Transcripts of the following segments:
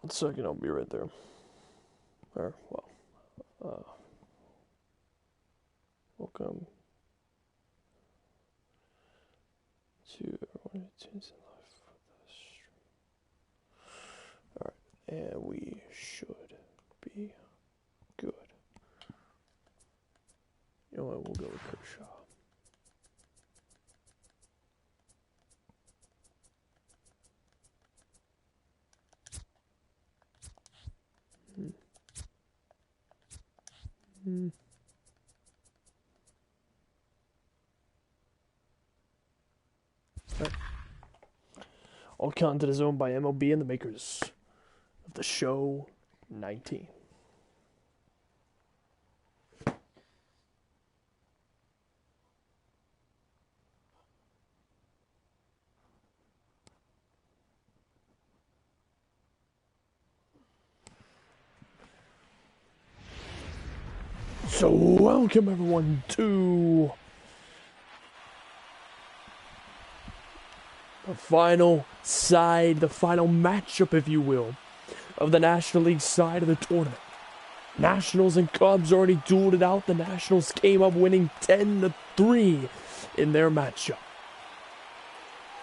1 second, I'll be right there. Or, well, welcome to everyone who tunes in live for the stream. Alright, and we should be good. You know what, we'll go with Kershaw. Right. All content is owned by MLB and the makers of the show 19. So welcome everyone to the final side, the final matchup, if you will, of the National League side of the tournament. Nationals and Cubs already dueled it out. The Nationals came up winning 10-3 in their matchup,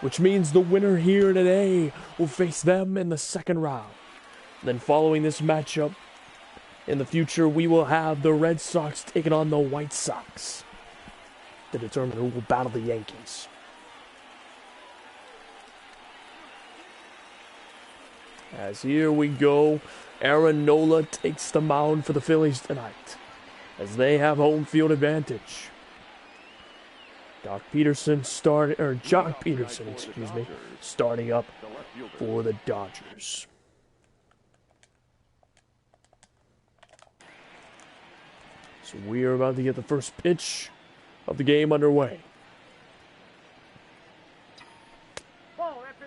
which means the winner here today will face them in the second round. Then following this matchup, in the future, we will have the Red Sox taking on the White Sox to determine who will battle the Yankees. As here we go, Aaron Nola takes the mound for the Phillies tonight, as they have home field advantage. Jock Peterson, starting up for the Dodgers. So we are about to get the first pitch of the game underway.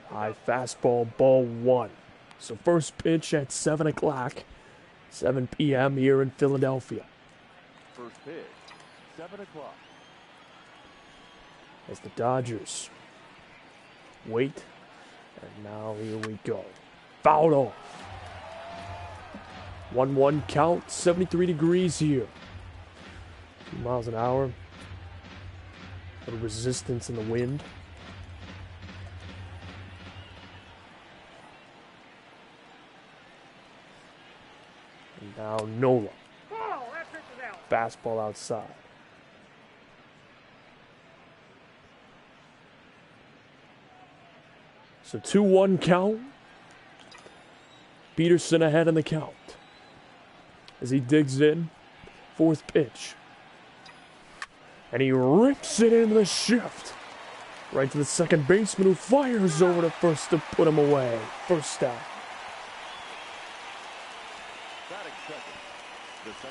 High fastball, ball 1. So first pitch at 7 o'clock, 7 p.m. here in Philadelphia. First pitch, 7 o'clock. As the Dodgers wait, and now here we go. Fouled off. 1-1 count, 73 degrees here. 2 miles an hour. A little resistance in the wind. And now Nola. Fastball outside. So 2-1 count. Peterson ahead in the count. As he digs in. Fourth pitch. And he rips it into the shift. Right to the second baseman, who fires over to first to put him away. First down.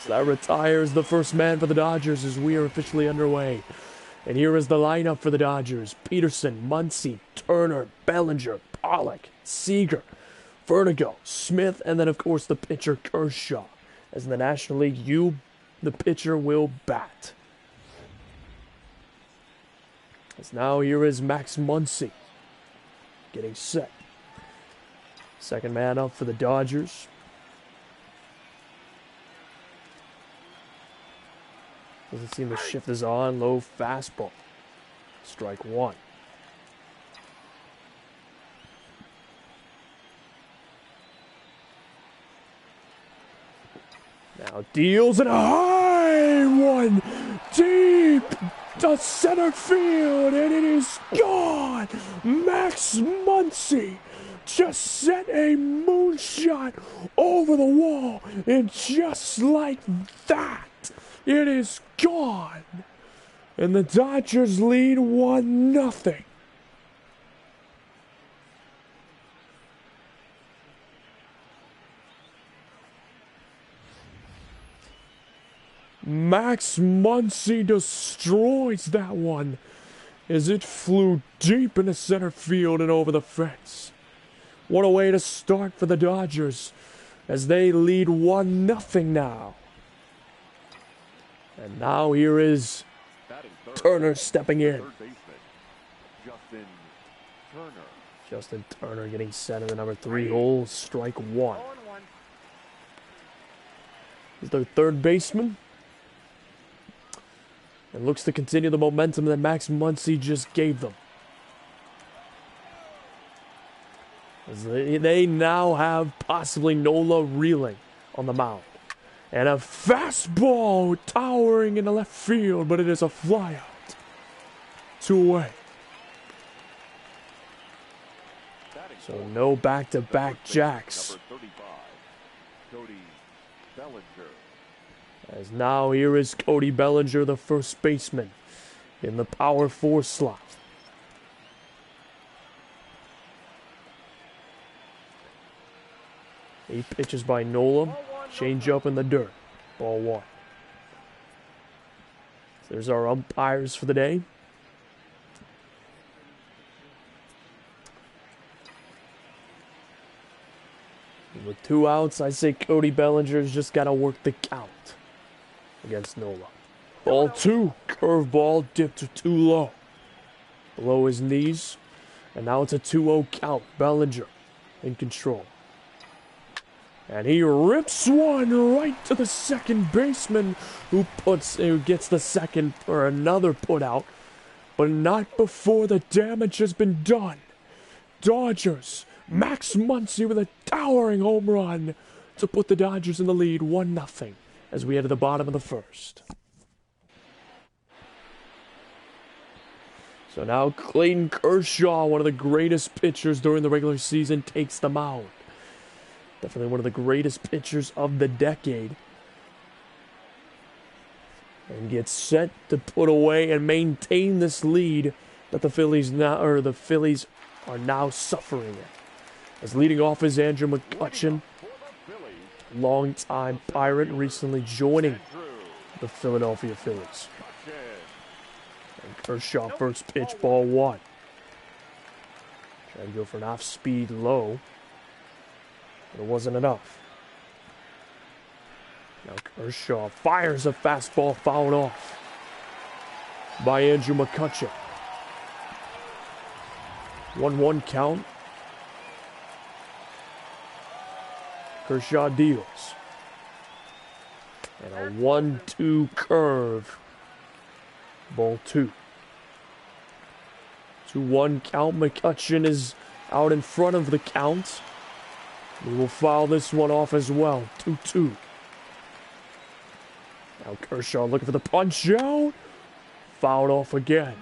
So that retires the first man for the Dodgers as we are officially underway. And here is the lineup for the Dodgers. Peterson, Muncy, Turner, Bellinger, Pollock, Seager, Vertigo, Smith, and then of course the pitcher Kershaw. As in the National League, the pitcher, will bat. As now here is Max Muncy getting set. Second man up for the Dodgers. Doesn't seem the shift is on. Low fastball. Strike 1. Now deals and a high one deep to center field, and it is gone. Max Muncy just sent a moonshot over the wall, and just like that, it is gone. And the Dodgers lead 1-0. Max Muncy destroys that one as it flew deep into center field and over the fence. What a way to start for the Dodgers as they lead 1-0 now. And now here is Turner stepping in. Justin Turner. Justin Turner getting set in the number 3 hole. Strike 1. He's their third baseman. And looks to continue the momentum that Max Muncy just gave them. As they now have possibly Nola reeling on the mound. And a fastball towering in the left field, but it is a flyout. 2 away. So no back-to-back jacks. As now here is Cody Bellinger, the first baseman, in the power 4 slot. Eight pitches by Nola. Change up in the dirt. Ball 1. So there's our umpires for the day. With 2 outs, I say Cody Bellinger's just got to work the count against Nola. Ball 2. Curveball dipped too low. Below his knees. And now it's a 2-0 count. Bellinger in control. And he rips one right to the second baseman who gets the second or another put out. But not before the damage has been done. Dodgers. Max Muncy with a towering home run to put the Dodgers in the lead 1-0 as we head to the bottom of the first. So now Clayton Kershaw, one of the greatest pitchers during the regular season, takes the mound. Definitely one of the greatest pitchers of the decade. And gets set to put away and maintain this lead that the Phillies are now suffering in. As leading off is Andrew McCutchen, longtime Pirate, recently joining the Philadelphia Phillies. And Kershaw first pitch, ball 1. Trying to go for an off-speed low. But it wasn't enough. Now Kershaw fires a fastball fouled off by Andrew McCutchen. 1-1 count. Kershaw deals. And a 1-2 curve. Ball 2. 2-1 count. McCutchen is out in front of the count. We will foul this one off as well. 2-2. Now Kershaw looking for the punch out. Fouled off again.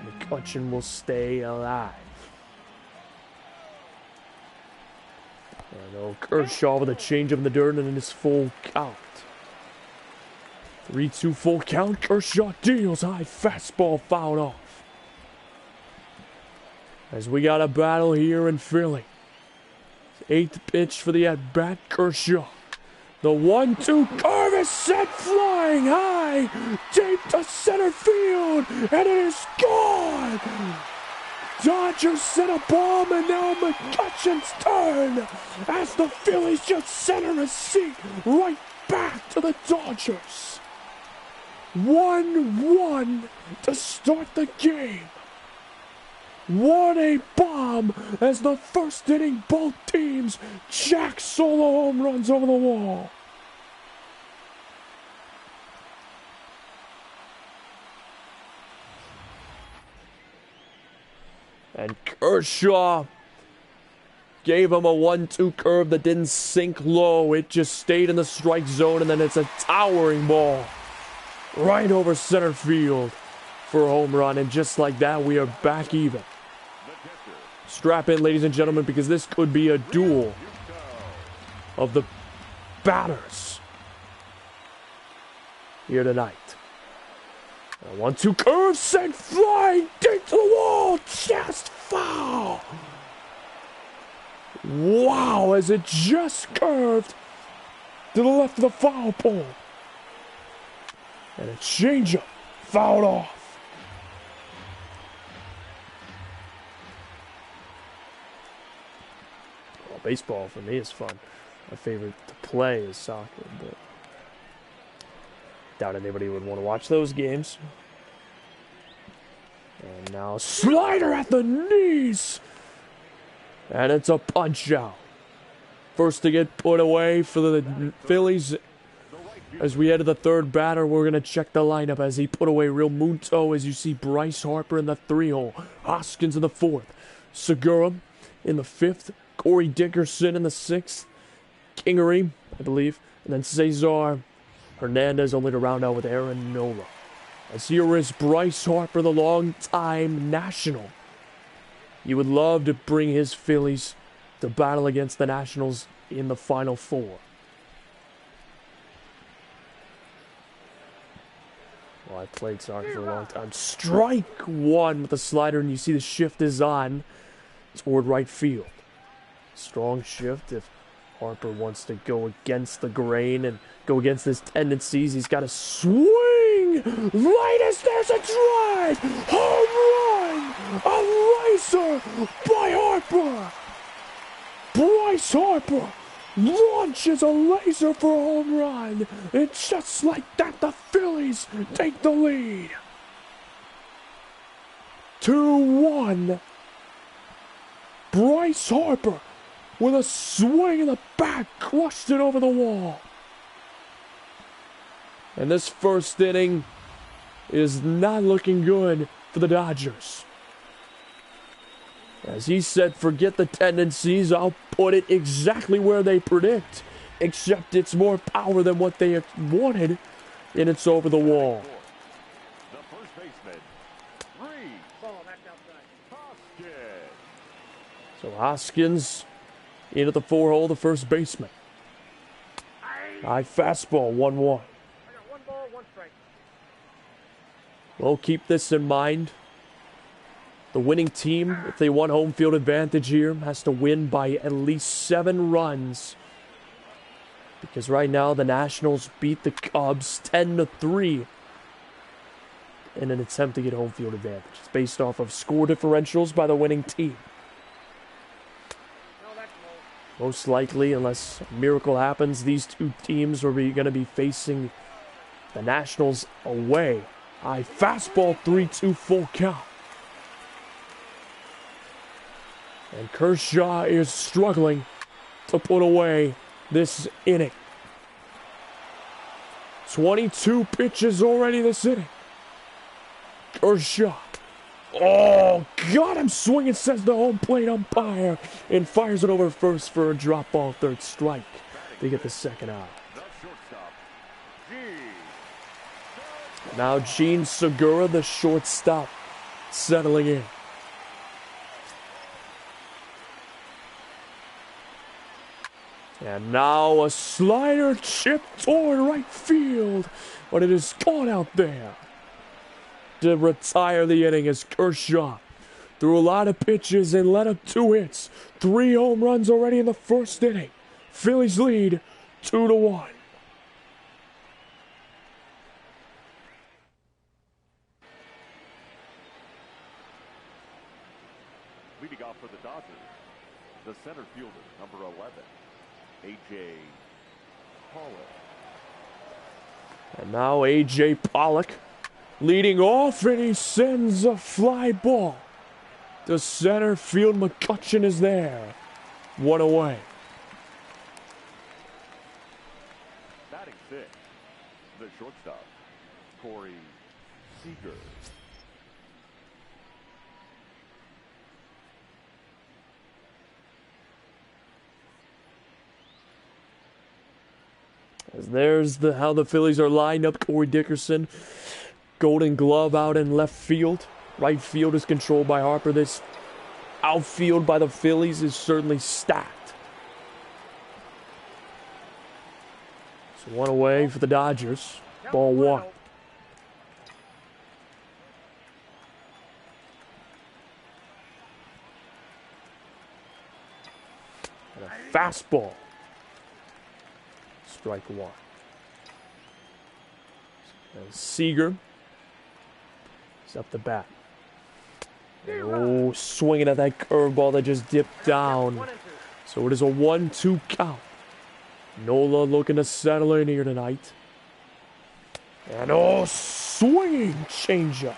McCutchen will stay alive. And Kershaw with a change in the dirt and in his full count. 3-2 full count. Kershaw deals high fastball fouled off. As we got a battle here in Philly. 8th pitch for the at-bat, Kershaw. The 1-2 curve is set flying high, deep to center field, and it is gone. Dodgers set a bomb, and now McCutchen's turn as the Phillies just center a seat right back to the Dodgers. 1-1 to start the game. What a bomb as the first inning both teams jack solo home runs over the wall. And Kershaw gave him a 1-2 curve that didn't sink low. It just stayed in the strike zone, and then it's a towering ball right over center field for a home run. And just like that, we are back even. Strap in, ladies and gentlemen, because this could be a duel of the batters here tonight. A 1-2 curve sent flying deep to the wall, just foul. Wow, as it just curved to the left of the foul pole. And a changeup fouled off. Baseball for me is fun. My favorite to play is soccer, but doubt anybody would want to watch those games. And now slider at the knees And it's a punch out. First to get put away for the Phillies. As we head to the third batter, we're going to check the lineup as he put away Real Munto. As you see Bryce Harper in the 3-hole. Hoskins in the 4th. Segura in the 5th. Corey Dickerson in the 6th. Kingery, I believe. And then Cesar Hernandez only to round out with Aaron Nola. As here is Bryce Harper, the long-time National. You would love to bring his Phillies to battle against the Nationals in the Final Four. Well, I played soccer for a long time. Strike one with the slider, and you see the shift is on toward right field. Strong shift if Harper wants to go against the grain and go against his tendencies. He's got to swing right as there's a drive. Home run! A racer by Harper. Bryce Harper launches a laser for a home run. And just like that, the Phillies take the lead. 2-1. Bryce Harper with a swing in the back, crushed it over the wall. And this first inning is not looking good for the Dodgers. As he said, forget the tendencies, I'll put it exactly where they predict. Except it's more power than what they wanted, and it's over the wall. The first baseman, ball back outside. Hoskins. So Hoskins into the 4-hole, the first baseman. High fastball, 1-1. I got 1 ball, 1 strike. Well, keep this in mind. The winning team, if they want home field advantage here, has to win by at least 7 runs. Because right now the Nationals beat the Cubs 10-3 in an attempt to get home field advantage. It's based off of score differentials by the winning team. Most likely, unless a miracle happens, these two teams are going to be facing the Nationals away. High fastball, 3-2 full count. And Kershaw is struggling to put away this inning. 22 pitches already this inning. Kershaw. Oh, God, I'm swinging, says the home plate umpire. And fires it over first for a drop ball, 3rd strike. They get the 2nd out. Now Gene Segura, the shortstop, settling in. And now a slider chip toward right field. But it is caught out there. To retire the inning as Kershaw threw a lot of pitches and let up 2 hits. 3 home runs already in the first inning. Phillies lead 2-1. Leading off for the Dodgers, the center fielder, number 11, A.J. Pollock. And now A.J. Pollock leading off, and he sends a fly ball to center field. McCutcheon is there. 1 away. Batting 6, the shortstop, Corey Seager. As there's how the Phillies are lined up. Corey Dickerson, Golden Glove out in left field. Right field is controlled by Harper. This outfield by the Phillies is certainly stacked. So 1 away for the Dodgers. Ball 1. And a fastball. Strike 1. And Seager is up the bat. And oh, swinging at that curveball that just dipped down. So it is a 1-2 count. Nola looking to settle in here tonight. And oh, swinging changeup.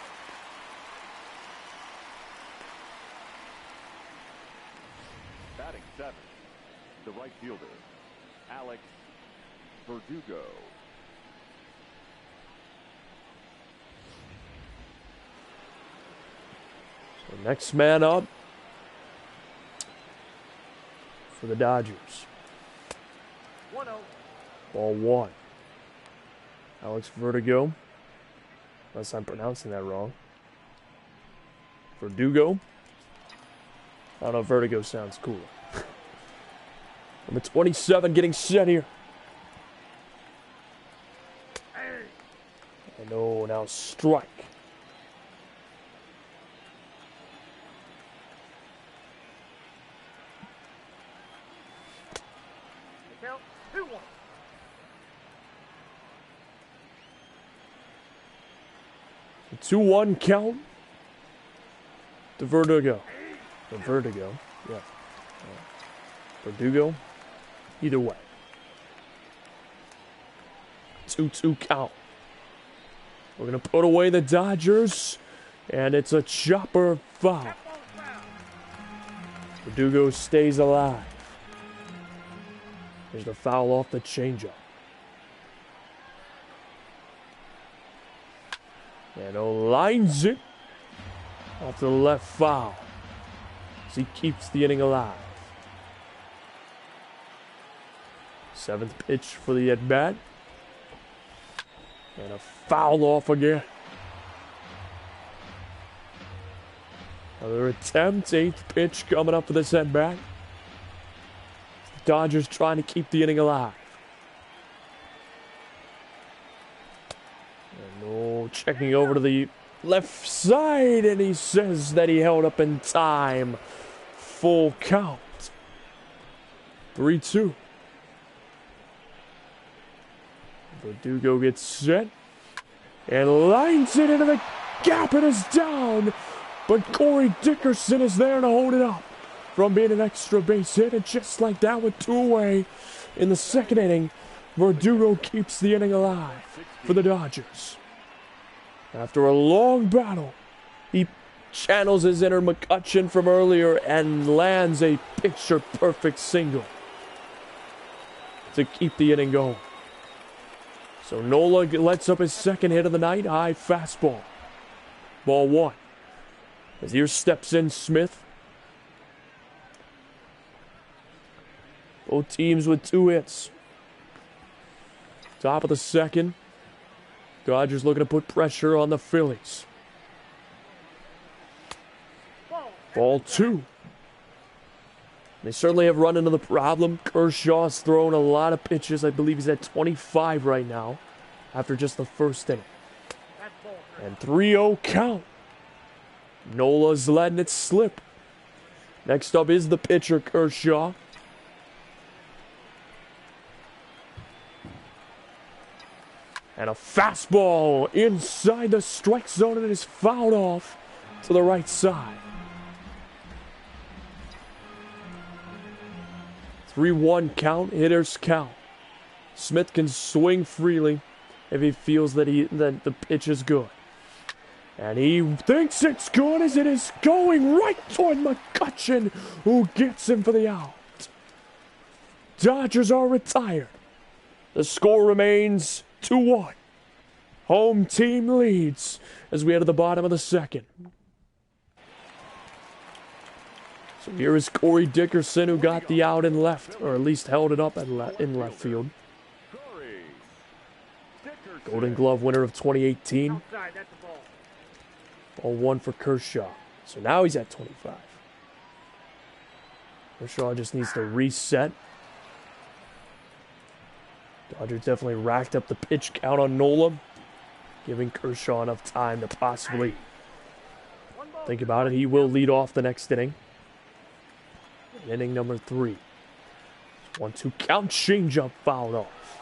Batting seventh, the right fielder, Alex Verdugo. So next man up for the Dodgers. 1-0. Ball one. Alex Verdugo. Unless I'm pronouncing that wrong. Verdugo. I don't know if Vertigo sounds cooler. Number 27 getting set here. And oh, now strike. The count, 2-1. The 2-1 count to Verdugo. The Vertigo, yeah. Verdugo, either way. 2-2 count. We're going to put away the Dodgers, and it's a chopper foul. Verdugo stays alive. There's the foul off the changeup. And lines it off the left foul. As he keeps the inning alive. Seventh pitch for the at-bat. And a foul off again. Another attempt. Eighth pitch coming up for this at-bat. Dodgers trying to keep the inning alive. And checking over to the left side, and he says that he held up in time. Full count. 3-2. Verdugo gets set and lines it into the gap. It is down, but Corey Dickerson is there to hold it up from being an extra base hit. And just like that, with two away in the second inning, Verdugo keeps the inning alive for the Dodgers. After a long battle, he channels his inner McCutcheon from earlier and lands a picture-perfect single to keep the inning going. So Nola lets up his second hit of the night, high fastball. Ball one. As here steps in Smith. Both teams with two hits. Top of the second. Dodgers looking to put pressure on the Phillies. Ball two. They certainly have run into the problem. Kershaw's thrown a lot of pitches. I believe he's at 25 right now after just the first inning. And 3-0 count. Nola's letting it slip. Next up is the pitcher, Kershaw. And a fastball inside the strike zone, and it is fouled off to the right side. 3-1 count, hitters count. Smith can swing freely if he feels that the pitch is good. And he thinks it's good as it is going right toward McCutcheon, who gets him for the out. Dodgers are retired. The score remains 2-1. Home team leads as we head to the bottom of the second. So here is Corey Dickerson, who got the out in left, or at least held it up in left field. Golden Glove winner of 2018. Ball one for Kershaw. So now he's at 25. Kershaw just needs to reset. Dodgers definitely racked up the pitch count on Nola, giving Kershaw enough time to possibly think about it. He will lead off the next inning. Inning number 3. 1-2 count, changeup fouled off.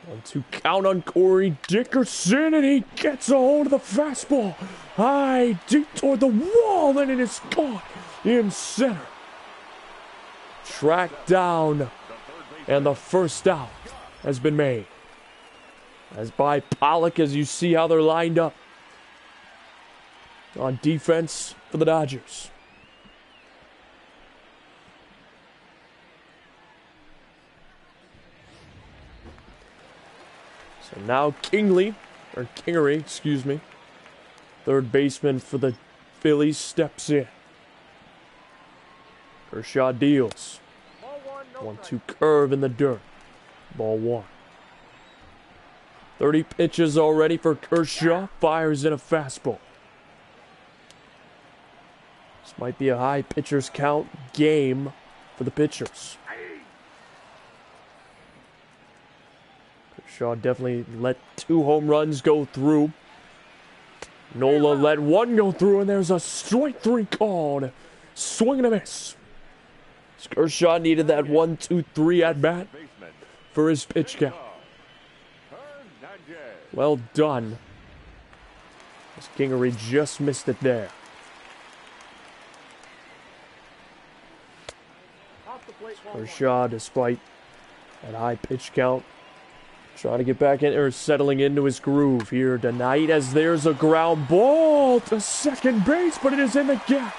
1-2 count on Corey Dickerson, and he gets a hold of the fastball. High, deep toward the wall, and it is caught in center. Tracked down, and the first out has been made. As by Pollock, as you see how they're lined up. on defense for the Dodgers. So now Kingery, excuse me, third baseman for the Phillies, steps in. Kershaw deals. Ball one, no 1-2 strike. curve in the dirt. Ball one. 30 pitches already for Kershaw. Fires in a fastball. This might be a high pitchers count game for the pitchers. Kershaw definitely let 2 home runs go through. Nola let 1 go through, and there's a strike 3 called. Swing and a miss. Kershaw needed that 1-2-3 at bat for his pitch count. Well done. As Kingery just missed it there. Off the plate, ball one. Kershaw, despite that high pitch count, trying to get back in or settling into his groove here tonight as there's a ground ball to second base, but it is in the gap.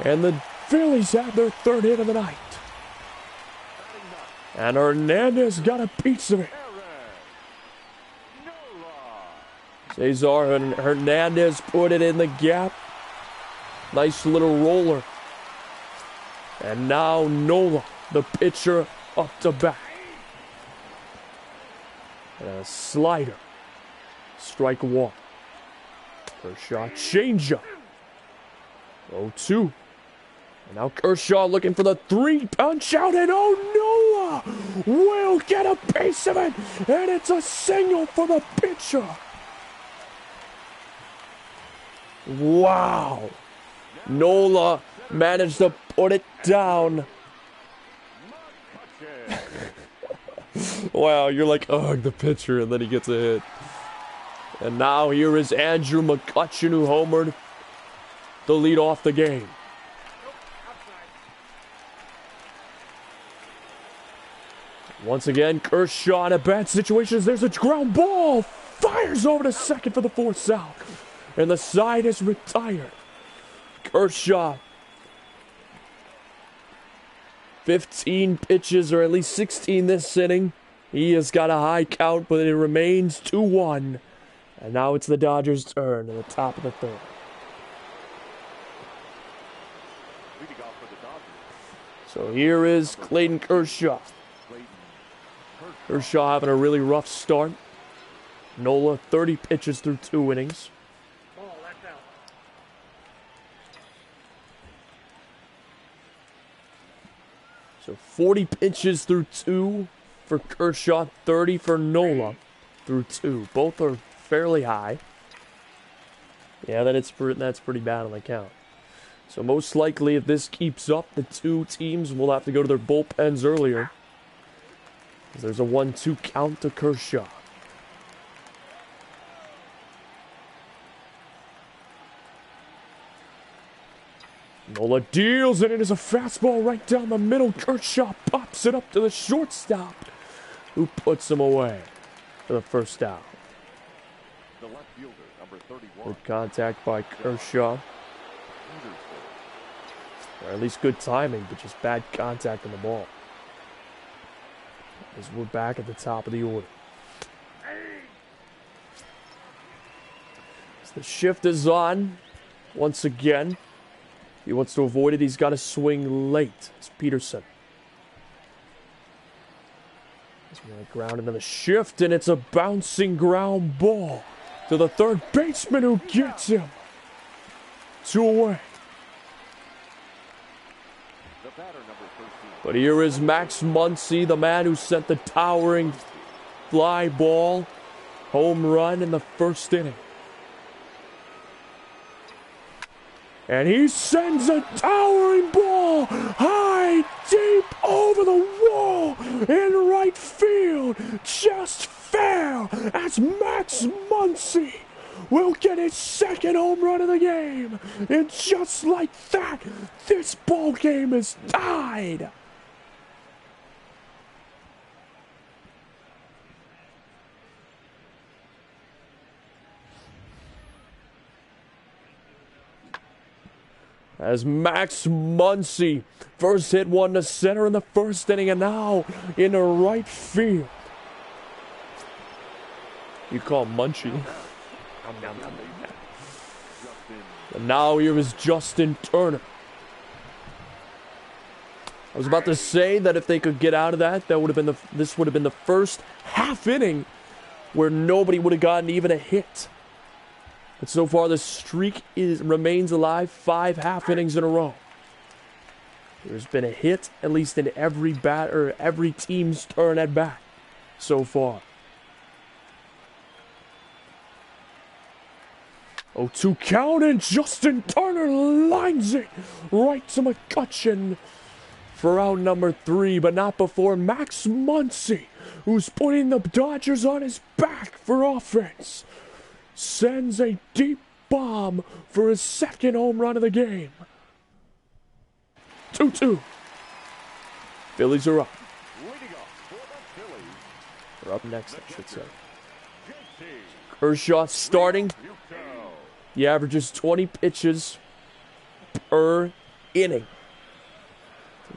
And the Phillies have their 3rd hit of the night. And Hernandez got a piece of it. Cesar Hernandez put it in the gap. Nice little roller. And now Nola, the pitcher, up to bat. And a slider. Strike 1. Kershaw changeup. 0-2. And now Kershaw looking for the 3 punch out, and Nola will get a piece of it. And it's a single for the pitcher. Wow. Nola managed to put it down. Wow, you're like, ugh, the pitcher, and then he gets a hit. And now here is Andrew McCutchen, who homered to lead off the game. Once again, Kershaw in a bad situation. There's a ground ball. Fires over to second for the 4th out. And the side is retired. Kershaw. 15 pitches, or at least 16 this inning. He has got a high count, but it remains 2-1. And now it's the Dodgers' turn in the top of the 3rd. So here is Clayton Kershaw. Kershaw having a really rough start. Nola, 30 pitches through 2 innings. Ball, that's out. So 40 pitches through 2 for Kershaw, 30 for Nola through 2. Both are fairly high. Yeah, that's pretty bad on the count. So most likely, if this keeps up, the 2 teams will have to go to their bullpens earlier. There's a 1-2 count to Kershaw. Nola deals, and it is a fastball right down the middle. Kershaw pops it up to the shortstop, who puts him away for the 1st out. The left fielder, number 31. Good contact by Kershaw. Or at least good timing, but just bad contact on the ball. As we're back at the top of the order. So the shift is on once again. He wants to avoid it. He's got to swing late. It's Peterson. He's going to ground into the shift, and it's a bouncing ground ball to the 3rd baseman, who gets him. 2 away. The batter, number 13. But here is Max Muncy, the man who sent the towering fly ball home run in the 1st inning. And he sends a towering ball high, deep over the wall in right field. Just fair as Max Muncy will get his 2nd home run of the game. And just like that, this ball game is tied. as Max Muncy first hit one to center in the first inning, and now into right field. You call him Munchie. And now here is Justin Turner. I was about to say that if they could get out of that, this would have been the first half inning where nobody would have gotten even a hit. But so far the streak remains alive, 5 half innings in a row. There's been a hit at least in every team's turn at bat so far. 0-2 count, and Justin Turner lines it right to McCutchen for out number 3, but not before Max Muncy, who's putting the Dodgers on his back for offense, sends a deep bomb for his second home run of the game. 2-2. Phillies are up. They're up next, I should say. Kershaw starting. He averages 20 pitches per inning.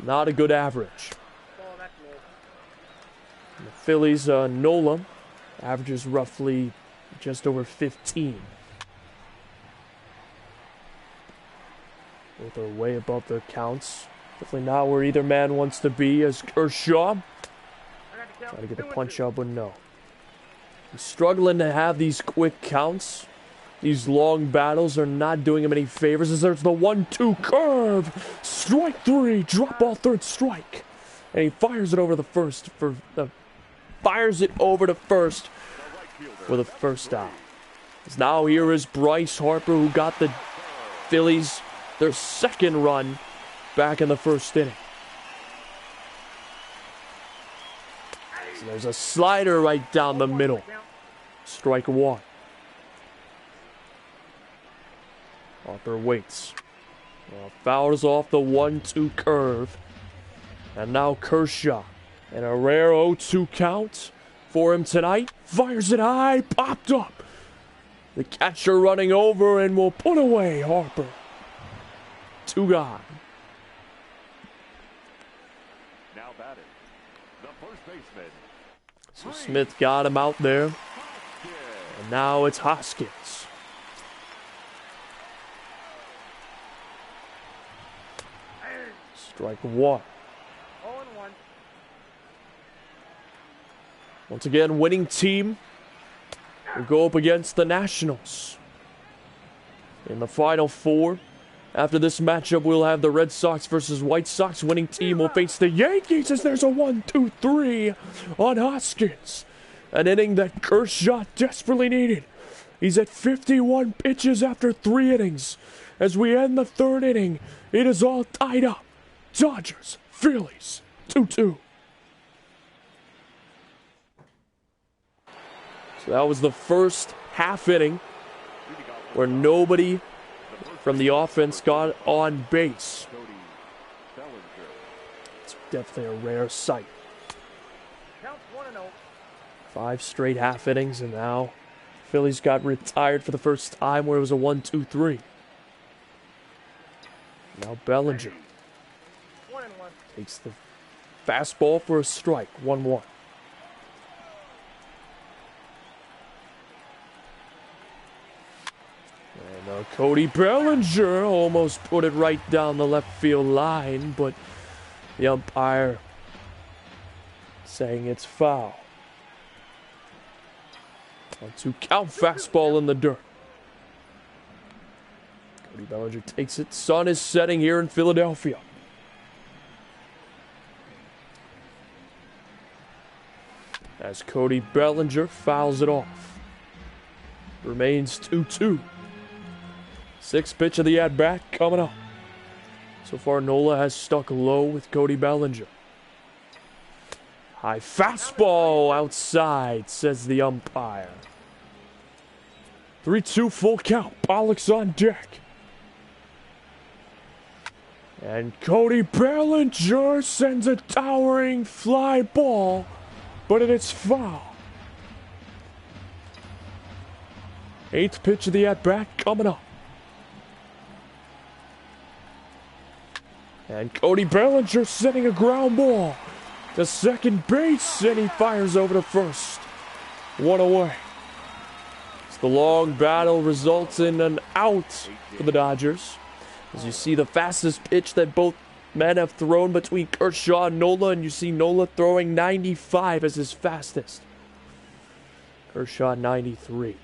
Not a good average. And the Phillies, Nola averages roughly just over 15. Both are way above their counts. Definitely not where either man wants to be, as Kershaw try to get the punch up, but no. He's struggling to have these quick counts. These long battles are not doing him any favors, as there's the 1-2 curve. Strike 3, drop ball, third strike. And he fires it over to first for the first out. Now here is Bryce Harper, who got the Phillies their second run back in the first inning. So there's a slider right down the middle. Strike 1. Harper waits. Fouls off the 1-2 curve. And now Kershaw. And a rare 0-2 count for him tonight. Fires it high. Popped up. The catcher running over and will put away Harper. 2 gone. Now batting, the first baseman. So Smith got him out there. And now it's Hoskins. Strike 1. Once again, winning team will go up against the Nationals in the Final 4. After this matchup, we'll have the Red Sox versus White Sox. Winning team will face the Yankees, as there's a 1-2-3 on Hoskins. An inning that Kershaw desperately needed. He's at 51 pitches after 3 innings. As we end the 3rd inning, it is all tied up. Dodgers, Phillies, 2-2. So that was the first half inning where nobody from the offense got on base. It's definitely a rare sight. 5 straight half innings, and now Phillies got retired for the first time where it was a 1-2-3. Now Bellinger takes the fastball for a strike, 1-1. And Cody Bellinger almost put it right down the left field line, but the umpire saying it's foul. 1-2 count, fastball in the dirt. Cody Bellinger takes it. Sun is setting here in Philadelphia. As Cody Bellinger fouls it off. Remains 2-2. 6th pitch of the at-bat coming up. So far, Nola has stuck low with Cody Bellinger. High fastball outside, says the umpire. 3-2 full count. Pollock's on deck. And Cody Bellinger sends a towering fly ball, but it is foul. 8th pitch of the at-bat coming up. And Cody Bellinger sending a ground ball to second base, and he fires over to first. One away. As the long battle results in an out for the Dodgers. As you see the fastest pitch that both men have thrown between Kershaw and Nola, and you see Nola throwing 95 as his fastest. Kershaw 93.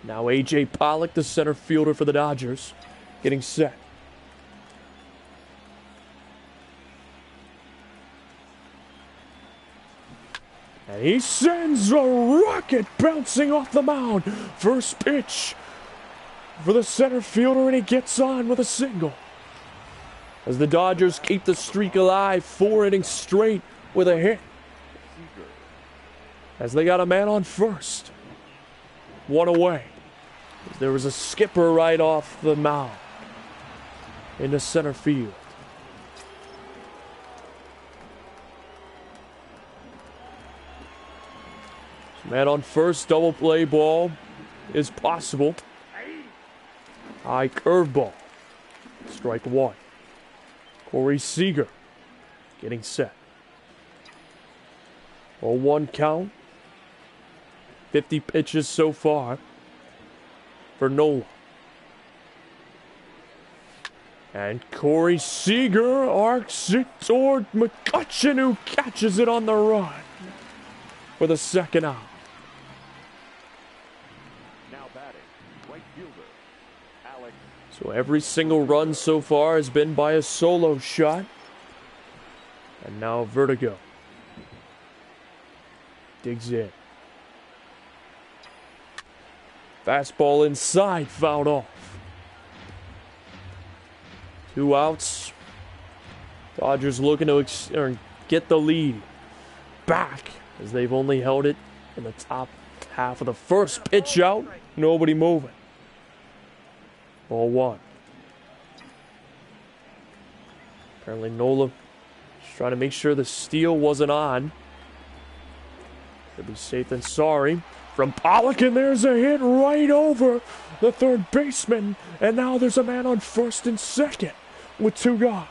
Now A.J. Pollock, the center fielder for the Dodgers, getting set. And he sends a rocket bouncing off the mound. First pitch for the center fielder, and he gets on with a single. As the Dodgers keep the streak alive, 4 innings straight with a hit. As they got a man on first. One away. As there was a skipper right off the mound into center field. Man on first, double play ball is possible. High curveball. Strike one. Corey Seager getting set. 0-1 count. 50 pitches so far for Nola. And Corey Seager arcs it toward McCutchen, who catches it on the run for the second out. So every single run so far has been by a solo shot. And now Vertigo digs in. Fastball inside, fouled off. 2 outs. Dodgers looking to get the lead back, as they've only held it in the top half of the first. Pitch out, nobody moving. Ball 1. Apparently Nola just trying to make sure the steal wasn't on. Could be safe than sorry. From Pollock, and there's a hit right over the third baseman. And now there's a man on first and second with 2 gone.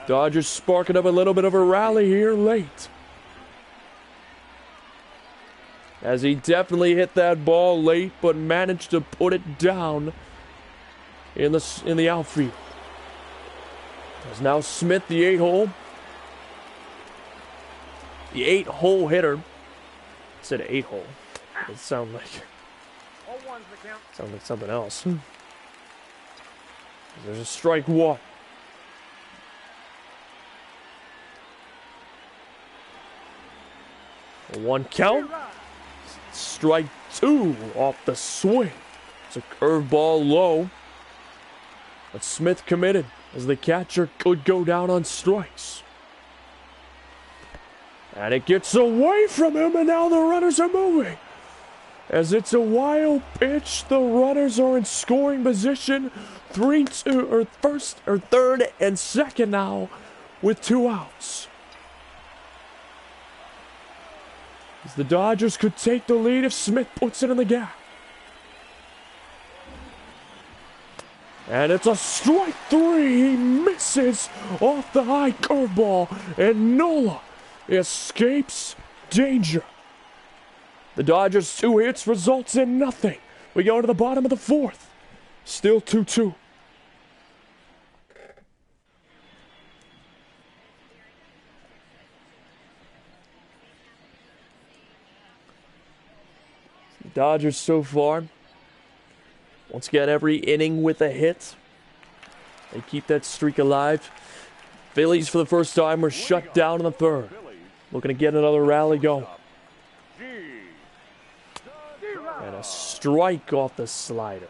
Dodgers sparking up a little bit of a rally here late. As he definitely hit that ball late, but managed to put it down in the outfield. There's now Smith, the 8-hole. The 8-hole hitter. I said 8-hole. It sounded like something else. There's a strike one. A 1 count. Strike 2 off the swing. It's a curveball low. But Smith committed, as the catcher could go down on strikes. And it gets away from him, and now the runners are moving. As it's a wild pitch, the runners are in scoring position. 3-2, or first, or third, and second now, with 2 outs. As the Dodgers could take the lead if Smith puts it in the gap. And it's a strike 3. He misses off the high curveball, and Nola escapes danger. The Dodgers' 2 hits results in nothing. We go to the bottom of the 4th. Still 2-2. The Dodgers so far, once again, every inning with a hit. They keep that streak alive. Phillies, for the first time, were shut down in the 3rd. Looking to get another rally going. And a strike off the slider.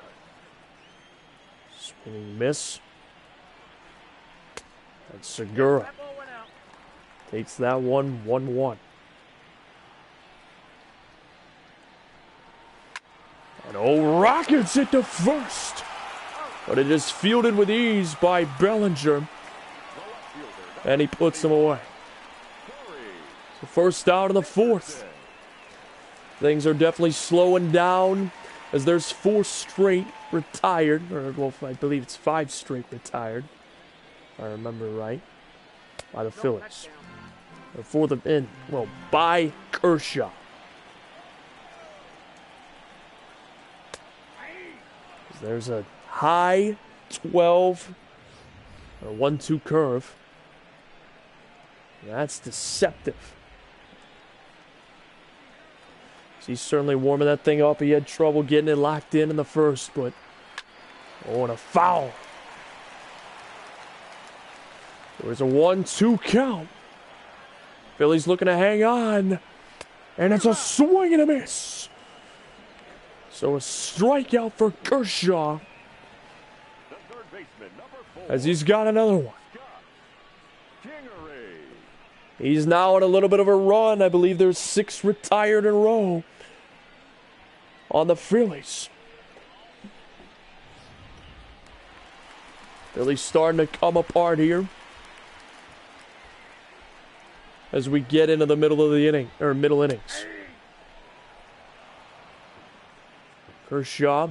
Swinging miss. And Segura takes that one, 1-1. And rockets it to first. But it is fielded with ease by Bellinger. And he puts him away. So first out in the 4th. Things are definitely slowing down as there's 4 straight retired, or well, I believe it's 5 straight retired, if I remember right, by the Phillies. Or for them in, well, by Kershaw. There's a high 12 or 1-2 curve. That's deceptive. He's certainly warming that thing up. He had trouble getting it locked in the first, but oh, and a foul. There was a 1-2 count. Phillies looking to hang on, and it's a swing and a miss. So a strikeout for Kershaw, as he's got another one. He's now on a little bit of a run. I believe there's 6 retired in a row on the Phillies. Phillies starting to come apart here as we get into the middle of the inning, or middle innings. Kershaw,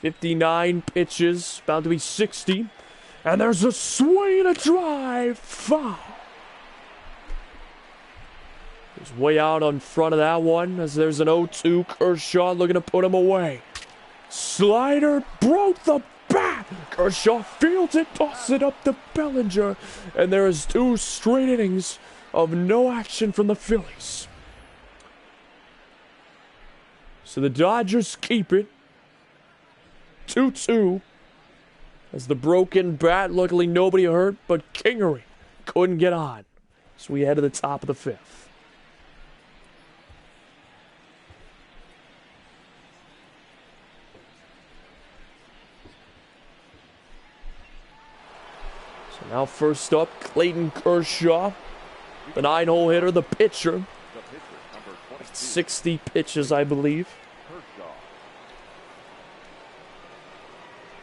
59 pitches, about to be 60. And there's a swing and a drive, foul. He's way out on front of that one, as there's an 0-2. Kershaw looking to put him away. Slider broke the bat. Kershaw fields it, tosses it up to Bellinger. And there is 2 straight innings of no action from the Phillies. So the Dodgers keep it 2-2. As the broken bat, luckily nobody hurt, but Kingery couldn't get on. So we head to the top of the 5th. So now first up, Clayton Kershaw, the 9-hole hitter, the pitcher. 60 pitches, I believe.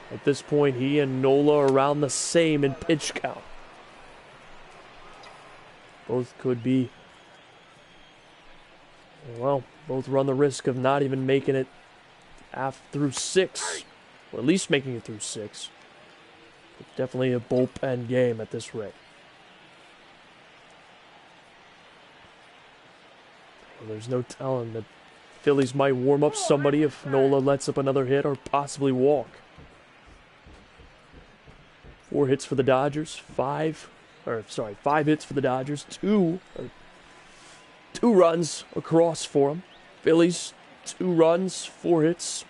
At this point, he and Nola are around the same in pitch count. Both could be, well, both run the risk of not even making it through 6. Or at least making it through 6. But definitely a bullpen game at this rate. Well, there's no telling that Phillies might warm up somebody if Nola lets up another hit or possibly walk. 4 hits for the Dodgers, 5 hits for the Dodgers, 2 runs across for them. Phillies, 2 runs, 4 hits.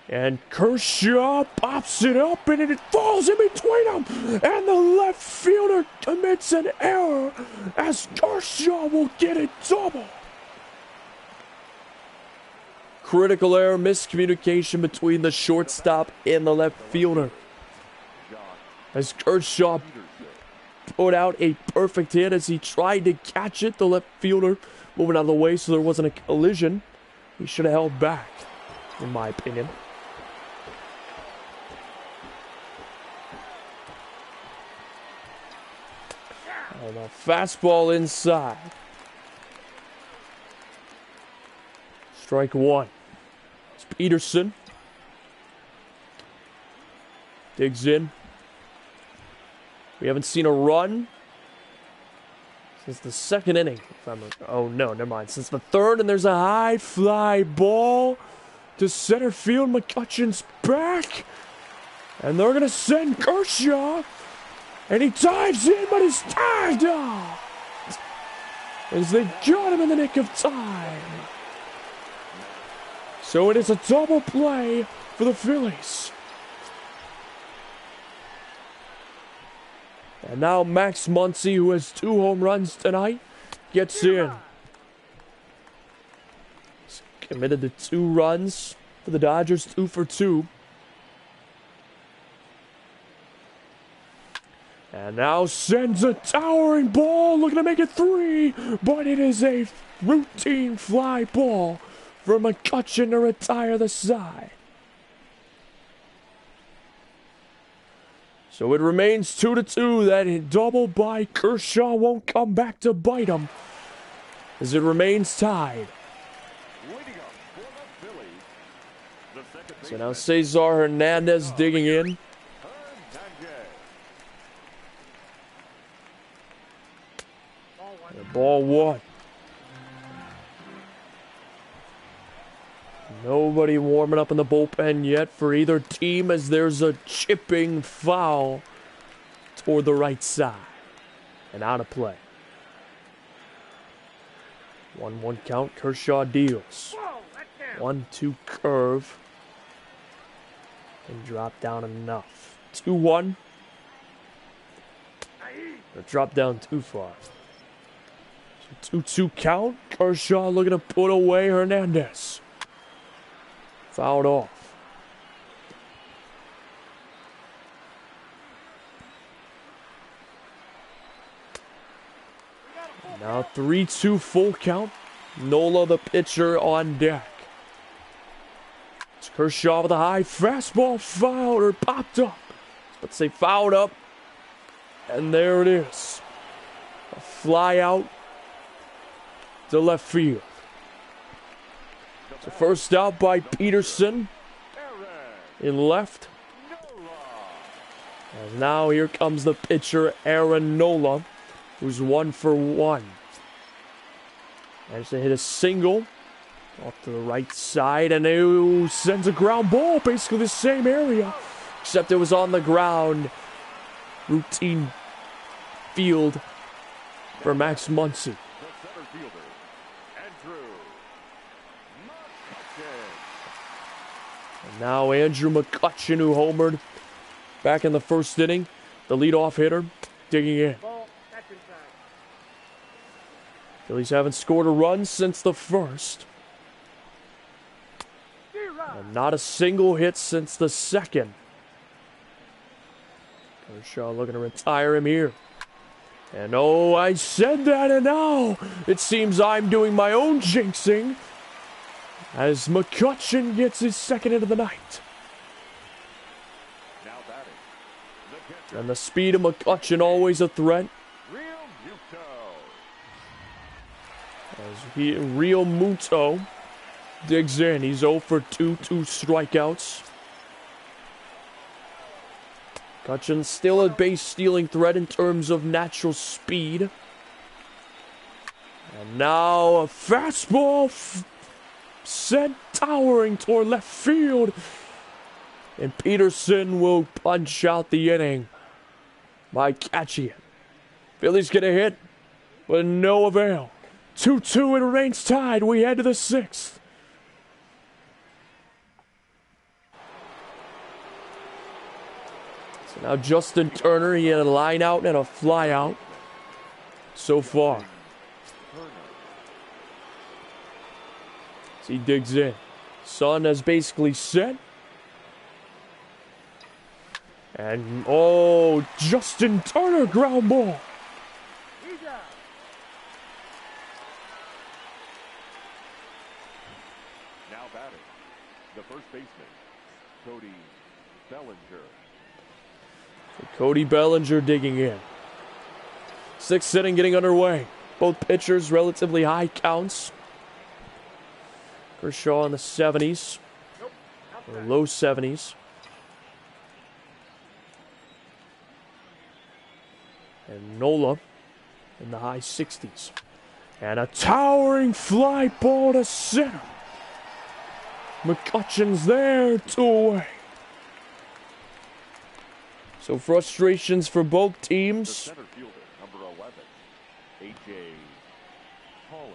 And Kershaw pops it up and it falls in between them. And the left fielder commits an error as Kershaw will get it double. Critical error, miscommunication between the shortstop and the left fielder. As Kershaw put out a perfect hit as he tried to catch it, the left fielder moving out of the way so there wasn't a collision. He should have held back, in my opinion. And a fastball inside. Strike 1. It's Peterson. Digs in. We haven't seen a run since the 2nd inning. Oh, no, never mind. Since the 3rd, and there's a high fly ball to center field. McCutcheon's back. And they're going to send Kershaw. And he dives in, but he's tagged out. As they got him in the nick of time. So it is a double play for the Phillies. And now Max Muncy, who has 2 home runs tonight, gets in. He's committed to 2 runs for the Dodgers, 2 for 2. And now sends a towering ball, looking to make it 3, but it is a routine fly ball for McCutcheon to retire the side. So it remains 2-2. That double by Kershaw won't come back to bite him, as it remains tied. For the Phillies, the second So now baseman, Cesar Hernandez digging in. Hernandez. Ball one. And ball one. Nobody warming up in the bullpen yet for either team as there's a chipping foul toward the right side. And out of play. 1-1 count. Kershaw deals. Whoa, that's down. 1-2 curve. And drop down enough. 2-1. Or drop down too far. So 2-2 count. Kershaw looking to put away Hernandez. Fouled off. Now 3-2 full count. Nola the pitcher on deck. It's Kershaw with a high fastball, fouled or popped up. Let's say fouled up. And there it is. A fly out to left field. So first out by Peterson in left. And now here comes the pitcher, Aaron Nola, who's 1 for 1. Managed to hit a single off to the right side, and he sends a ground ball, basically the same area, except it was on the ground. Routine field for Max Muncy. The center fielder, Andrew McCutchen. And now Andrew McCutchen, who homered back in the first inning, the leadoff hitter, digging in. Ball, that's inside. Phillies haven't scored a run since the first. Zero. And not a single hit since the second. Kershaw looking to retire him here. And oh, I said that, and now it seems I'm doing my own jinxing as McCutchen gets his second hit of the night. Now batting, the catcher, And the speed of McCutchen always a threat. Real Muto. As Real Muto digs in. He's 0 for 2, 2 strikeouts. McCutchen still a base stealing threat in terms of natural speed. And now a fastball sent towering toward left field. And Peterson will punch out the inning by catching it. Phillies get a hit, but no avail. 2-2, it remains tied. We head to the 6th. So now Justin Turner, he had a line out and a fly out so far. As he digs in. Sun has basically set. And, oh, Justin Turner ground ball. He's out. Now batting, the first baseman, Cody Bellinger. Cody Bellinger digging in. 6th inning getting underway. Both pitchers relatively high counts. Kershaw in the 70s, Nope. or Outside. low 70s. And Nola in the high 60s. And a towering fly ball to center. McCutchen's there, 2 away. So frustrations for both The teams. center fielder, number 11, A.J. Pollock.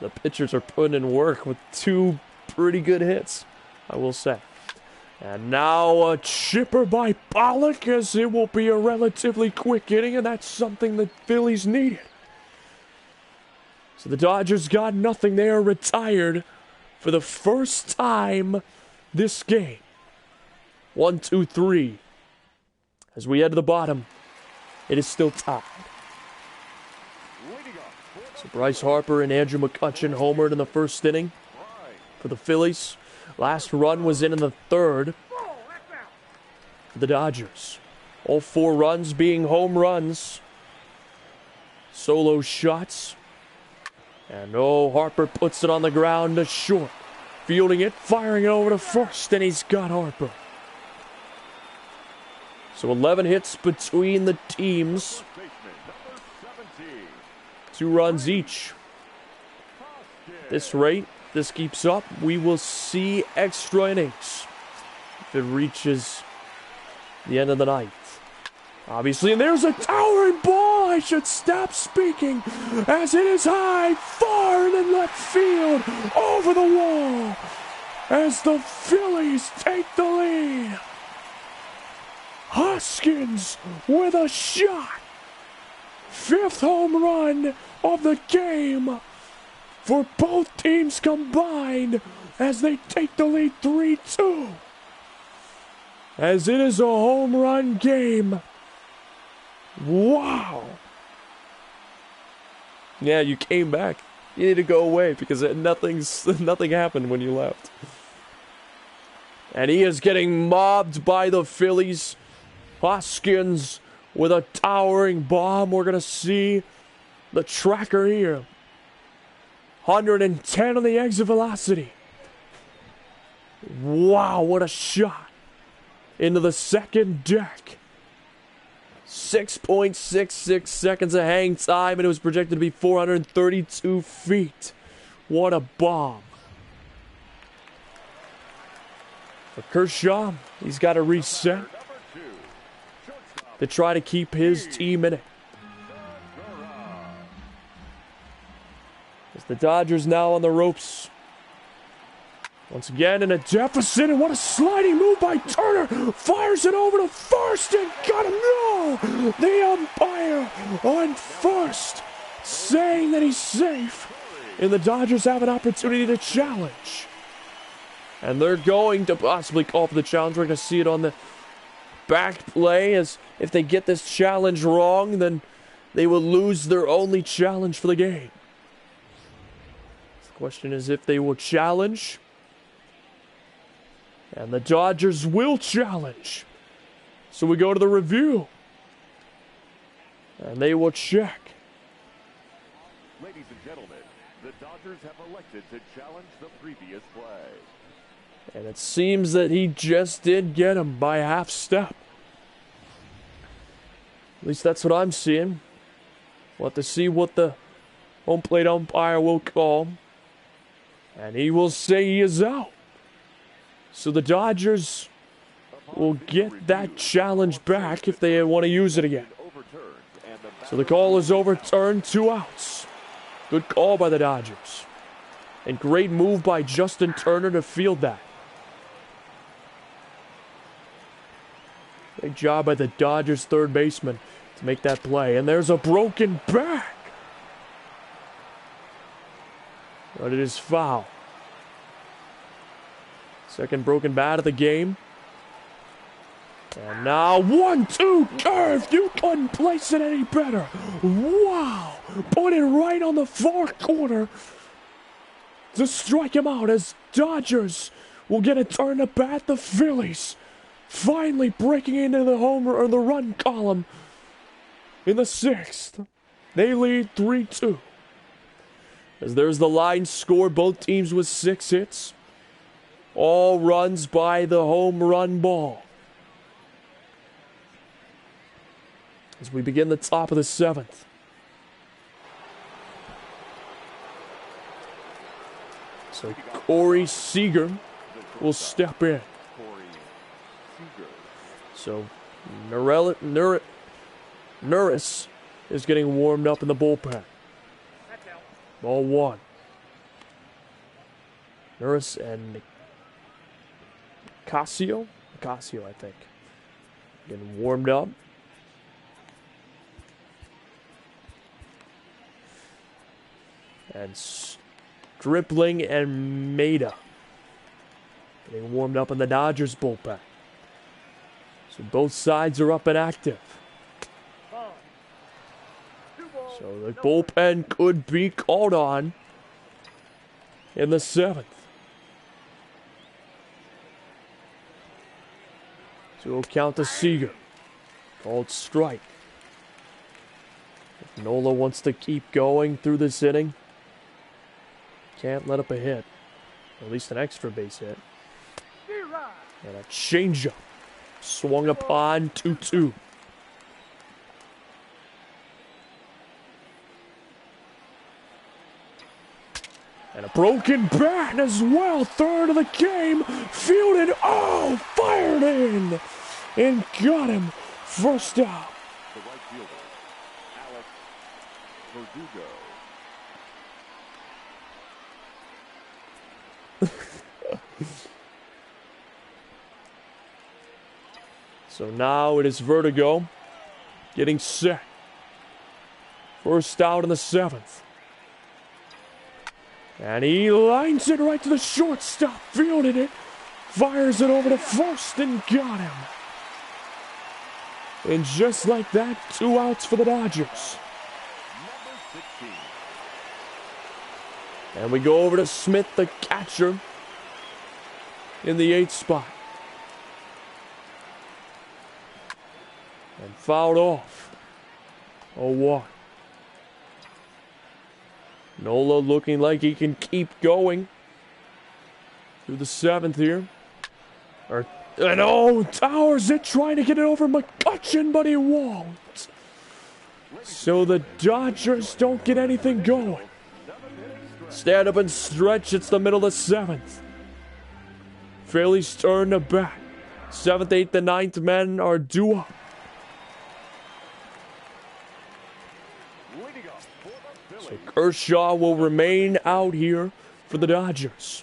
The pitchers are putting in work with 2 pretty good hits, I will say. And now a chipper by Pollock, as it will be a relatively quick inning, and that's something the Phillies needed. So the Dodgers got nothing. They are retired for the first time this game. 1, 2, 3. As we head to the bottom, it is still tied. Leading off, So Bryce Harper and Andrew McCutchen homered in the first inning right. for the Phillies. Last run was in the third Ball, that's out. for the Dodgers. All 4 runs being home runs. Solo shots. And Harper puts it on the ground to short. Fielding it, firing it over to first, and he's got Harper. So 11 hits between the teams. 2 runs each. At this rate, this keeps up, we will see extra innings if it reaches the end of the ninth. Obviously, and there's a towering ball. I should stop speaking as it is high, far in left field, over the wall, as the Phillies take the lead. Hoskins with a shot. 5th home run of the game for both teams combined as they take the lead 3-2. As it is a home run game. Wow. Yeah, you came back. You need to go away because nothing happened when you left. And he is getting mobbed by the Phillies. Hoskins with a towering bomb. We're going to see the tracker here. 110 on the exit velocity. Wow, what a shot. Into the second deck. 6.66 seconds of hang time, and it was projected to be 432 feet. What a bomb. For Kershaw, he's got to reset to try to keep his team in it. As the Dodgers now on the ropes. Once again in a deficit, and what a sliding move by Turner. Fires it over to first and got him. No! The umpire on first saying that he's safe. And the Dodgers have an opportunity to challenge. And they're going to possibly call for the challenge. We're going to see it on the back play, as if they get this challenge wrong, then they will lose their only challenge for the game. The question is if they will challenge. And the Dodgers will challenge. So we go to the review. And they will check. Ladies and gentlemen, the Dodgers have elected to challenge the previous play. And it seems that he just did get him by a half step. At least that's what I'm seeing. We'll have to see what the home plate umpire will call. And he will say he is out. So the Dodgers will get that challenge back if they want to use it again. So the call is overturned, 2 outs. Good call by the Dodgers. And great move by Justin Turner to field that. Great job by the Dodgers third baseman to make that play. And there's a broken back. But it is foul. Second broken bat of the game. And now 1-2 curve. You couldn't place it any better. Wow. Put it right on the far corner to strike him out, as Dodgers will get a turn to bat. The Phillies finally breaking into the homer or the run column in the 6th. They lead 3-2. As there's the line score, both teams with 6 hits. All runs by the home run ball. As we begin the top of the 7th. So Corey Seager will step in. So Norris is getting warmed up in the bullpen. Ball 1. Norris and Casio, I think. Getting warmed up. And Stripling and Maeda getting warmed up in the Dodgers bullpen. So both sides are up and active. So the bullpen could be called on in the 7th. So we'll count to Seager. Called strike. If Nola wants to keep going through this inning, can't let up a hit. Or at least an extra base hit. And a changeup. Swung upon 2-2. And a broken bat as well. Third of the game. Fielded. Oh, fired in. And got him. First out. The right fielder, Alex Verdugo. So now it is Verdugo getting set. First out in the 7th. And he lines it right to the shortstop. Fielded it. Fires it over to first and got him. And just like that, 2 outs for the Dodgers. Number 16. And we go over to Smith, the catcher, in the 8th spot. And fouled off. 0-1. Nola looking like he can keep going through the 7th here. And Towers it, trying to get it over McCutcheon, but he won't. So the Dodgers don't get anything going. Stand up and stretch. It's the middle of the 7th. Phillies turn to bat. 7th, 8th, and 9th men are due up. So Kershaw will remain out here for the Dodgers.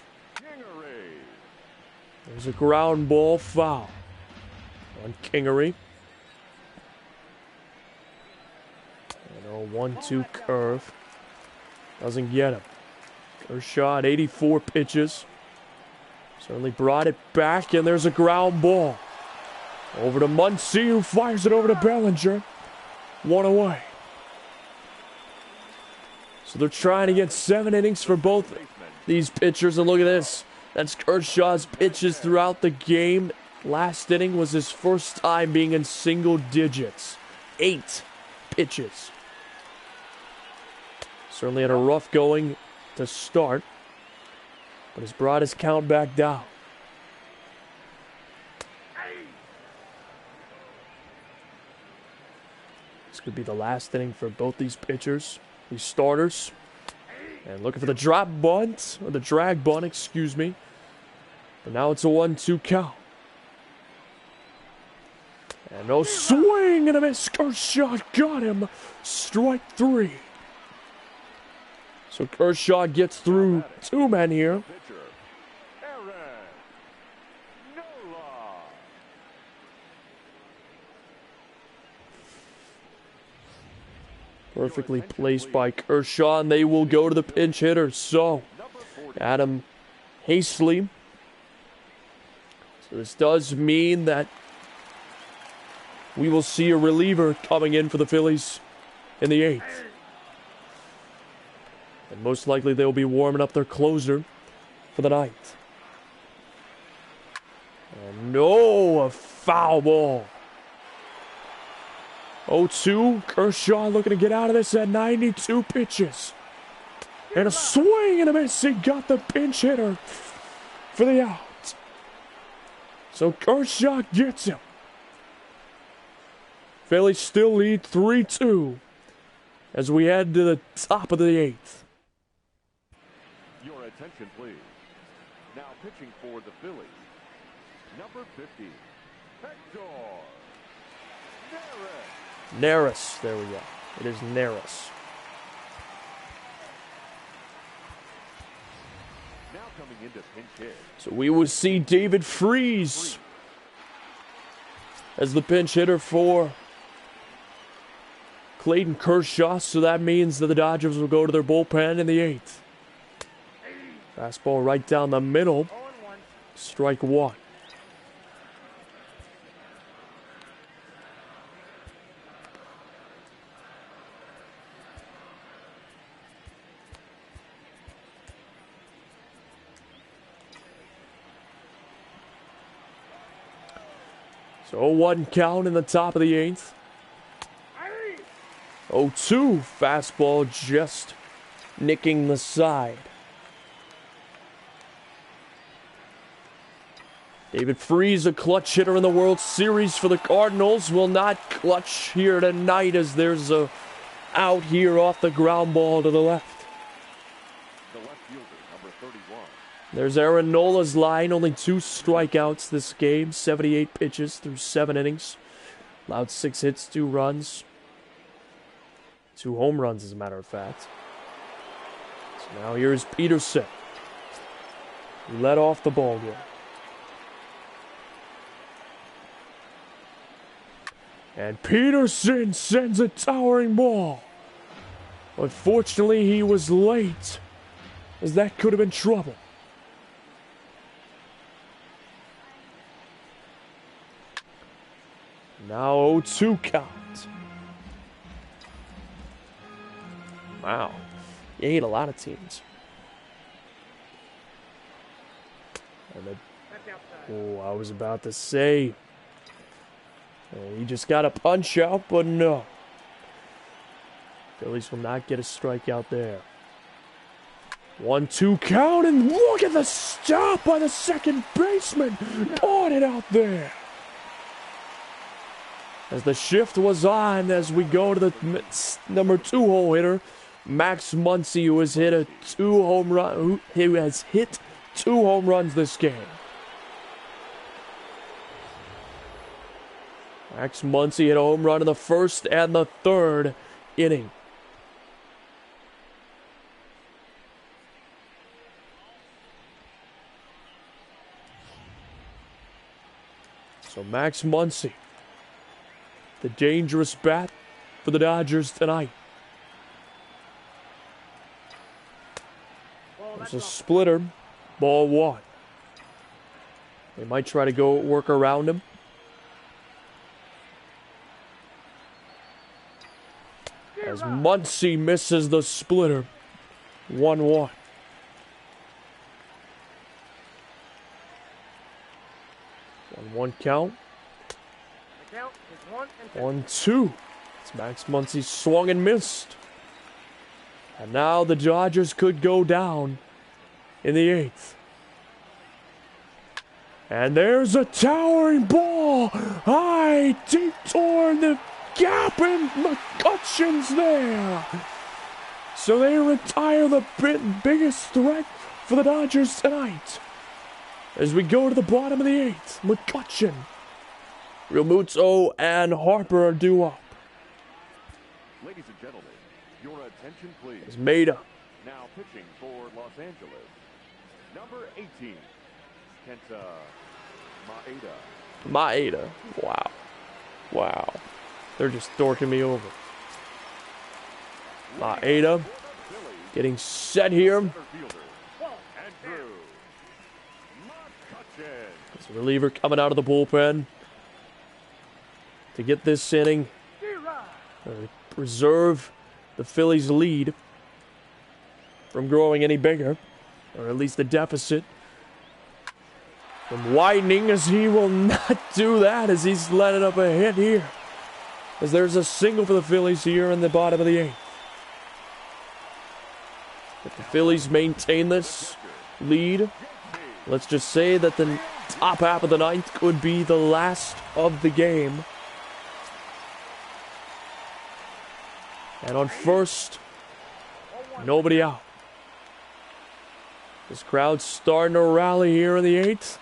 There's a ground ball foul on Kingery. And a 1-2 curve. Doesn't get him. Kershaw at 84 pitches. Certainly brought it back, and there's a ground ball. Over to Muncy, who fires it over to Bellinger. 1 away. So they're trying to get 7 innings for both these pitchers, and look at this. That's Kershaw's pitches throughout the game. Last inning was his first time being in single digits. 8 pitches. Certainly had a rough going to start, but has brought his count back down. This could be the last inning for both these pitchers, these starters. And looking for the drop bunt, or the drag bunt, excuse me. But now it's a 1-2 count. And no swing and a miss. Kershaw got him. Strike 3. So Kershaw gets through 2 men here. Perfectly placed by Kershaw, and they will go to the pinch hitter. So, Adam Hastily. So this does mean that we will see a reliever coming in for the Phillies in the 8th. And most likely they'll be warming up their closer for the 9th. And no, a foul ball. 0-2, Kershaw looking to get out of this at 92 pitches. And a swing and a miss. He got the pinch hitter for the out. So Kershaw gets him. Phillies still lead 3-2 as we head to the top of the 8th. Your attention, please. Now pitching for the Phillies, number 50, Hector Neris. Neris, there we go. It is Neris. Now coming into pinch hit. So we will see David Freese as the pinch hitter for Clayton Kershaw. So that means that the Dodgers will go to their bullpen in the 8th. Fastball right down the middle. Strike 1. So 1 count in the top of the 8th. 0-2, fastball just nicking the side. David Freese, a clutch hitter in the World Series for the Cardinals, will not clutch here tonight as there's a out here off the ground ball to the left. The left fielder, number 31. There's Aaron Nola's line, only 2 strikeouts this game, 78 pitches through 7 innings. Allowed 6 hits, 2 runs. 2 home runs, as a matter of fact. So now here's Peterson. He led off the ball game. And Peterson sends a towering ball. Unfortunately, he was late, as that could have been trouble. Now 0-2 count. Wow. You hate a lot of teams. And oh, I was about to say, he just got a punch out, but no. Phillies will not get a strikeout there. 1-2 count, and look at the stop by the second baseman. Pawed it out there. As the shift was on, as we go to the number 2 hole hitter, Max Muncy, who has hit 2 home runs this game. Max Muncy hit a home run in the 1st and the 3rd inning. So Max Muncy, the dangerous bat for the Dodgers tonight. There's a splitter, ball 1. They might try to go work around him. As Muncy misses the splitter, 1-1. One count. The count is 1-2. It's Max Muncy swung and missed. And now the Dodgers could go down in the 8th. And there's a towering ball. High, deep toward the gap, and McCutcheon's there. So they retire the biggest threat for the Dodgers tonight. As we go to the bottom of the 8th, McCutcheon, Realmuto, and Harper are due up. Ladies and gentlemen, your attention please. As Maeda. Now pitching for Los Angeles, number 18, Kenta Maeda. Maeda. Wow. Wow. They're just dorking me over. Maeda getting set here. There's a reliever coming out of the bullpen to get this inning. Preserve the Phillies' lead from growing any bigger, or at least the deficit from widening, as he will not do that as he's letting up a hit here. As there's a single for the Phillies here in the bottom of the 8th. If the Phillies maintain this lead, let's just say that the top half of the 9th could be the last of the game. And on first, nobody out. This crowd's starting to rally here in the 8th.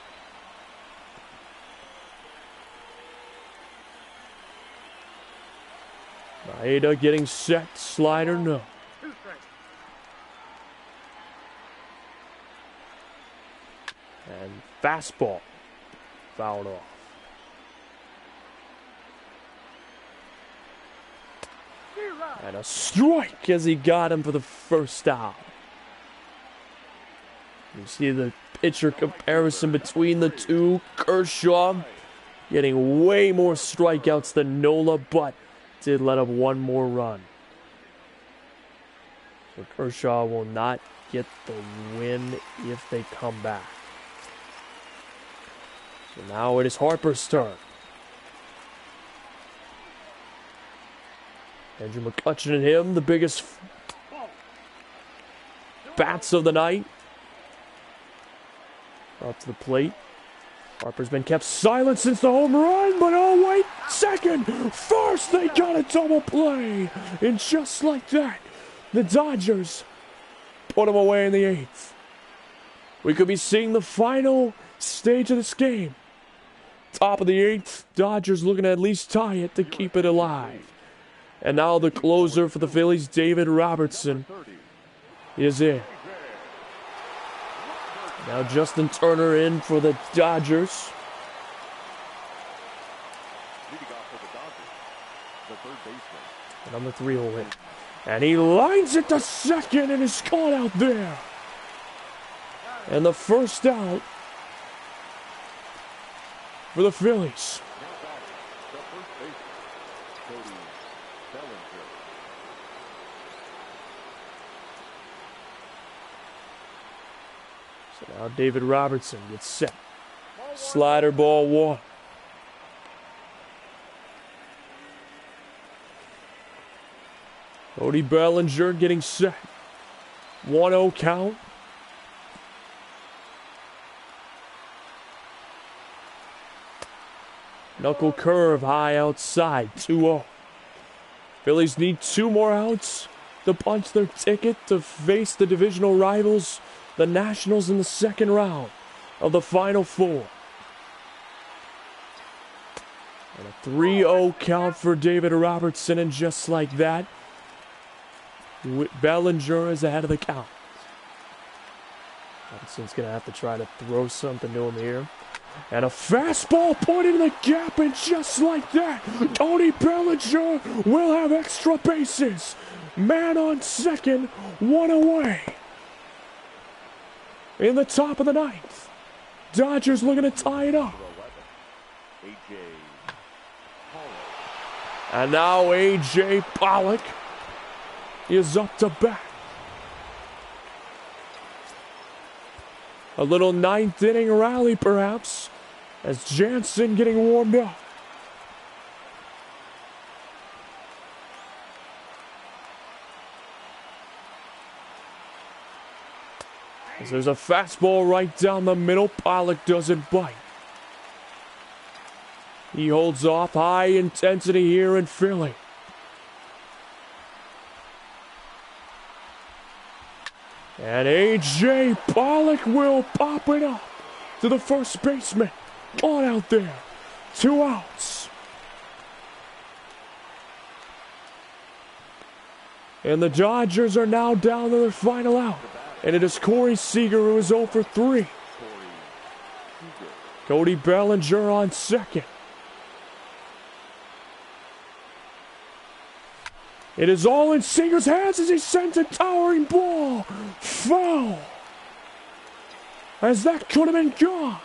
Maeda getting set, slider, no. And fastball, fouled off. And a strike as he got him for the first out. You see the pitcher comparison between the two. Kershaw getting way more strikeouts than Nola, but did let up one more run. So Kershaw will not get the win if they come back. So now it is Harper's turn. Andrew McCutchen and him, the biggest bats of the night. Up to the plate. Harper's been kept silent since the home run, but oh wait, second, first, they got a double play. And just like that, the Dodgers put him away in the 8th. We could be seeing the final stage of this game. Top of the 8th, Dodgers looking to at least tie it to keep it alive. And now the closer for the Phillies, David Robertson, is in. Now Justin Turner in for the Dodgers. Number 3 will hit. And he lines it to second and is caught out there. And the first out for the Phillies. So now David Robertson gets set. Slider ball 1. Cody Bellinger getting set. 1-0 count. Knuckle curve high outside. 2-0. Phillies need 2 more outs to punch their ticket to face the divisional rivals, the Nationals, in the second round of the Final Four. And a 3-0 count for David Robertson, and just like that, Bellinger is ahead of the count. Robertson's going to have to try to throw something to him here. And a fastball pointed in the gap, and just like that, Cody Bellinger will have extra bases. Man on second, 1 away. In the top of the 9th, Dodgers looking to tie it up. And now A.J. Pollock is up to bat. A little 9th inning rally, perhaps, as Jansen getting warmed up. As there's a fastball right down the middle, Pollock doesn't bite. He holds off. High intensity here in Philly. And A.J. Pollock will pop it up to the first baseman. Gone out there. 2 outs. And the Dodgers are now down to their final out. And it is Corey Seager who is 0 for 3. Cody Bellinger on second. It is all in Seager's hands as he sends a towering ball. Foul. As that could have been gone.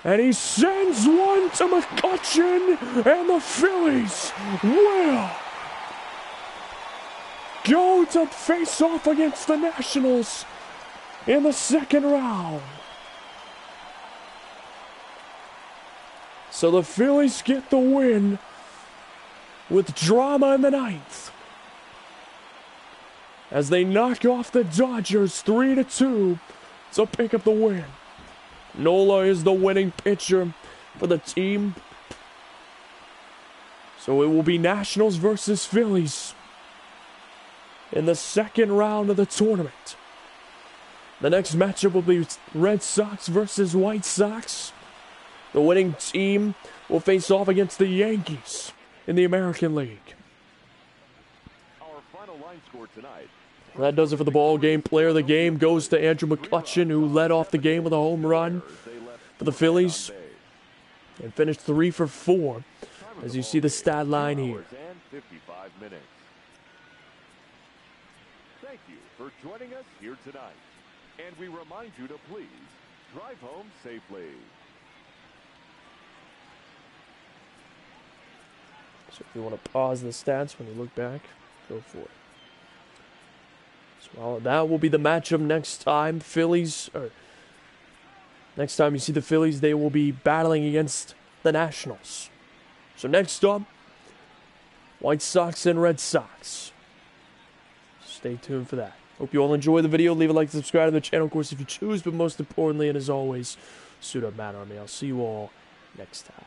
And he sends one to McCutchen, and the Phillies will go to face off against the Nationals in the second round. So the Phillies get the win with drama in the 9th as they knock off the Dodgers 3-2 to pick up the win. Nola is the winning pitcher for the team. So it will be Nationals versus Phillies in the second round of the tournament. The next matchup will be Red Sox versus White Sox. The winning team will face off against the Yankees in the American League. Our final line score tonight. That does it for the ball game. Player of the game goes to Andrew McCutchen, who led off the game with a home run for the Phillies and finished 3 for 4, as you see the stat line here. 55 minutes. Thank you for joining us here tonight. And we remind you to please drive home safely. So if you want to pause the stats when you look back, go for it. So that will be the matchup next time. Next time you see the Phillies, they will be battling against the Nationals. So next up, White Sox and Red Sox. Stay tuned for that. Hope you all enjoy the video. Leave a like, subscribe to the channel, of course, if you choose. But most importantly, and as always, suit up, Matt Army. I'll see you all next time.